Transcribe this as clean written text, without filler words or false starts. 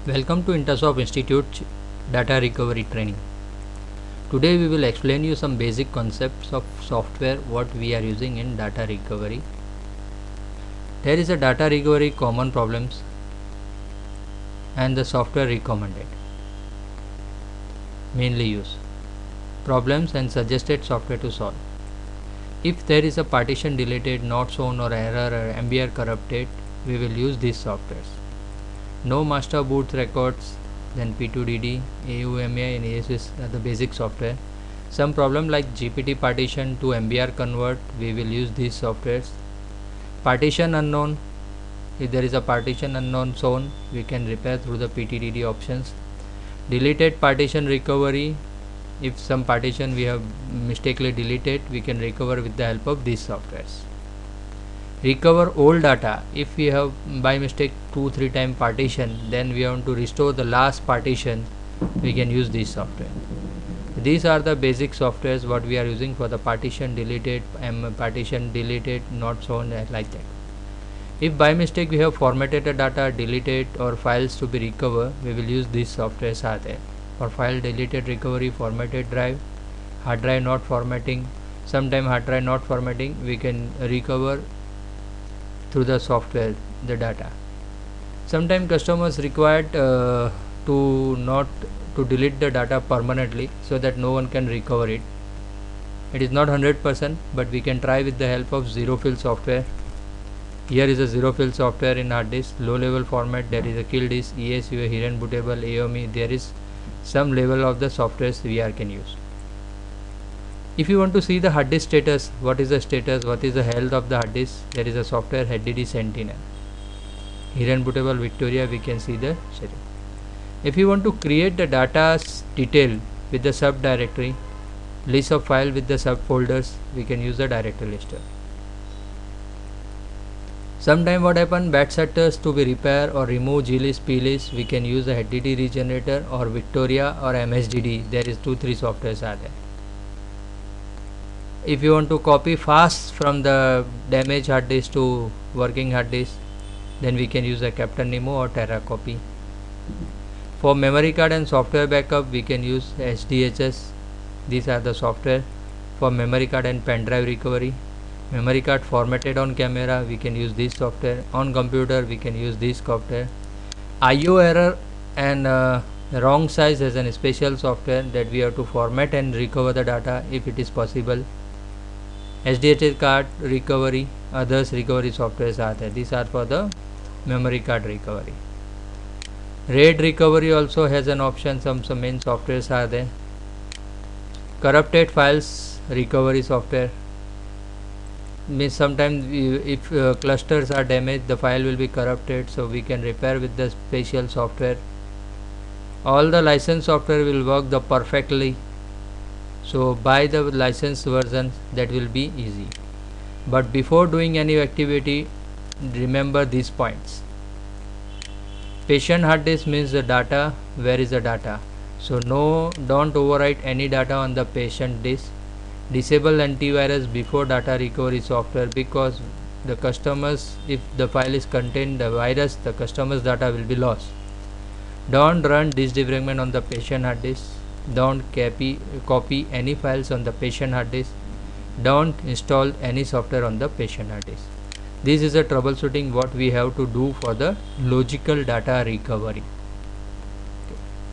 Welcome to Intersoft Institute Data Recovery Training. Today we will explain you some basic concepts of software what we are using in data recovery. There is a data recovery common problems and the software recommended. Mainly use problems and suggested software to solve. If there is a partition deleted, not shown or error or MBR corrupted, we will use these softwares. No master boot records, then P2DD, AUMA and ASS are the basic software. Some problem like GPT partition to MBR convert, we will use these softwares. Partition unknown, if there is a partition unknown shown, we can repair through the PTDD options. Deleted partition recovery, if some partition we have mistakenly deleted, we can recover with the help of these softwares. Recover old data, if we have by mistake 2-3 time partition, then we want to restore the last partition, we can use this software. These are the basic softwares what we are using for the partition deleted, not shown, like that. If by mistake we have formatted a data, deleted or files to be recovered, we will use these softwares are there. For file deleted recovery, formatted drive, hard drive not formatting, sometime hard drive not formatting, we can recover through the software the data. Sometimes customers required to delete the data permanently so that no one can recover it. It is not 100%, but we can try with the help of zero fill software. Here is a zero fill software in hard disk, low level format, there is a kill disk, ESU, hidden bootable, AOME, there is some level of the softwares we can use. If you want to see the hard disk status, what is the status, what is the health of the hard disk, there is a software HDD Sentinel. Hidden bootable Victoria, we can see the setting. If you want to create the data detail with the subdirectory, list of file with the subfolders, we can use the directory lister. Sometime what happen, bad setters to be repair or remove glist, plist, we can use the HDD regenerator or Victoria or MSDD. There is 2-3 softwares are there. If you want to copy fast from the damaged hard disk to working hard disk, then we can use a Captain Nemo or Terra copy. For memory card and software backup, we can use SDHS. These are the software for memory card and pen drive recovery. Memory card formatted on camera, we can use this software. On computer, we can use this software. IO error and wrong size as a special software that we have to format and recover the data if it is possible. SDHS card recovery, others recovery softwares are there. These are for the memory card recovery. RAID recovery also has an option, some main softwares are there. Corrupted files recovery software means sometimes if clusters are damaged, the file will be corrupted, so we can repair with the special software. All the licensed software will work the perfectly, so buy the licensed version, that will be easy. But before doing any activity, remember these points. Patient hard disk means the data, where is the data, so don't overwrite any data on the patient disk. Disable antivirus before data recovery software, because the customers, if the file is contained the virus, the customers data will be lost. Don't run disk defragment on the patient hard disk. Don't copy any files on the patient hard disk. Don't install any software on the patient hard disk. This is a troubleshooting what we have to do for the logical data recovery.